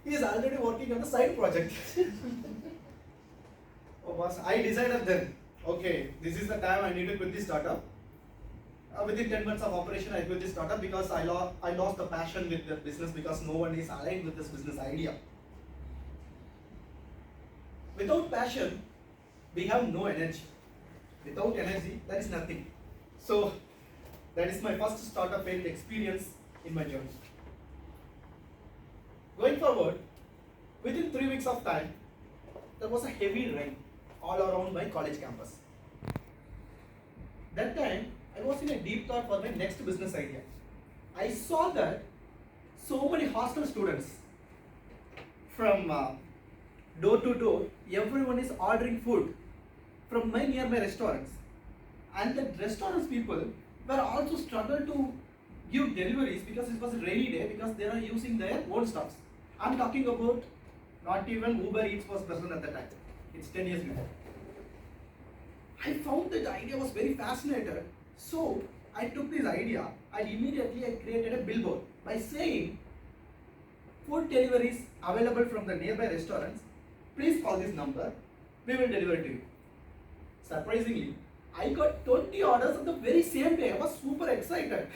He is already working on the side project. Oh, boss, I decided then, okay, this is the time I need to quit this startup. Within 10 months of operation, I quit this startup because I lost the passion with the business because no one is aligned with this business idea. Without passion, we have no energy. Without energy, there is nothing. So, that is my first startup failed experience in my journey. Going forward, within 3 weeks of time, there was a heavy rain all around my college campus. That time, I was in a deep thought for my next business idea. I saw that so many hostel students from door to door, everyone is ordering food from my nearby restaurants. And the restaurants people were also struggle to give deliveries because it was a rainy day because they are using their own stuffs. I'm talking about not even Uber Eats was present at the time. It's 10 years before. I found that the idea was very fascinating. So I took this idea and immediately I created a billboard by saying food deliveries available from the nearby restaurants. Please call this number. We will deliver to you. Surprisingly, I got 20 orders on the very same day. I was super excited.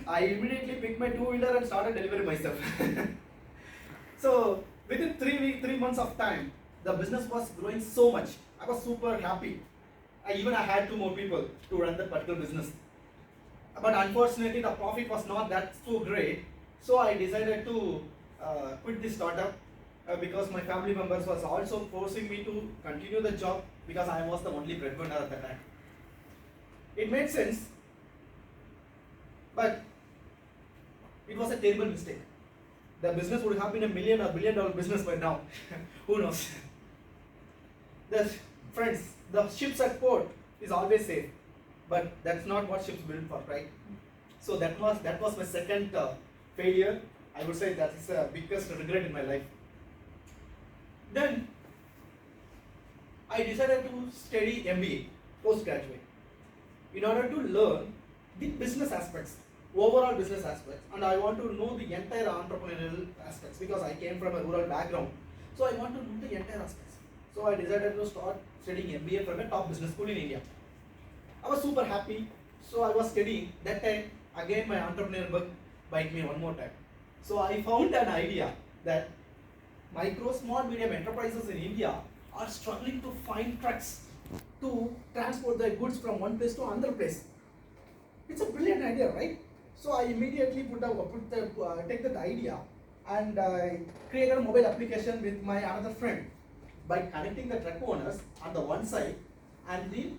I immediately picked my two-wheeler and started delivering myself. So within 3 months of time, the business was growing so much. I was super happy. I had 2 more people to run that particular business. But unfortunately, the profit was not that so great. So I decided to quit this startup because my family members was also forcing me to continue the job because I was the only breadwinner at the time. It made sense, but it was a terrible mistake. The business would have been $1 million or $1 billion business by now. Who knows? Friends, the ships at port is always safe, but that's not what ships built for, right? So that was my second failure. I would say that is the biggest regret in my life. Then I decided to study MBA, postgraduate, in order to learn the business aspects, overall business aspects, and I want to know the entire entrepreneurial aspects because I came from a rural background. So I want to know the entire aspects. So I decided to start studying MBA from a top business school in India. I was super happy. So I was studying. That time, again my entrepreneur bug bite me one more time. So I found an idea that micro, small, medium enterprises in India are struggling to find trucks to transport their goods from one place to another place. It's a brilliant idea, right? So I immediately take that idea and created a mobile application with my another friend by connecting the truck owners on the one side and the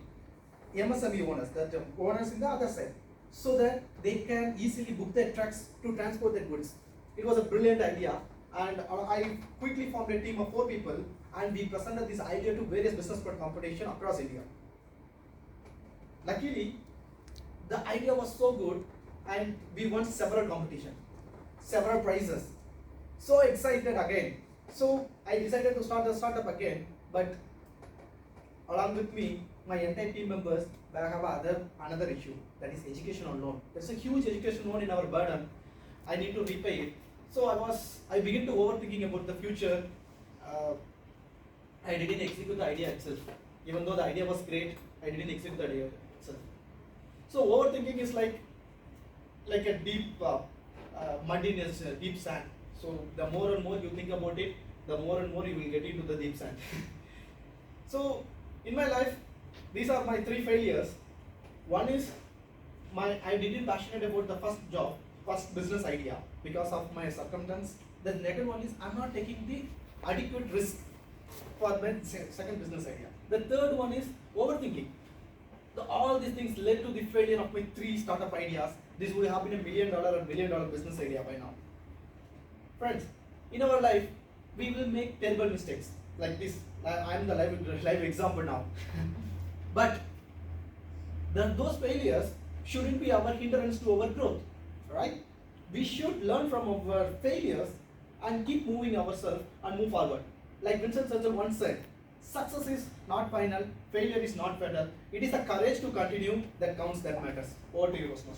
MSME owners, the owners in the other side, so that they can easily book their trucks to transport their goods. It was a brilliant idea, and I quickly formed a team of 4 people, and we presented this idea to various business competition across India. Luckily, the idea was so good, and we won several competitions, several prizes. So excited again. So I decided to start the startup again, but along with me, my entire team members have another issue, that is educational loan. There's a huge education loan in our burden. I need to repay it. So I began to overthinking about the future. I didn't execute the idea itself. Even though the idea was great, I didn't execute the idea itself. So overthinking is like a deep muddiness, deep sand. So the more and more you think about it, the more and more you will get into the deep sand. So in my life, these are my 3 failures. One is I didn't passionate about the first business idea because of my circumstance. The second one is I'm not taking the adequate risk for my second business idea. The third one is overthinking. All these things led to the failure of my 3 startup ideas. This would have been $1 million or $1 billion business idea by now. Friends, in our life, we will make terrible mistakes like this. I am the live example now. But those failures shouldn't be our hindrance to our growth, right? We should learn from our failures and keep moving ourselves and move forward. Like Vincent Churchill once said, success is not final, failure is not fatal. It is the courage to continue that counts, that matters. Over to you, Cosmos.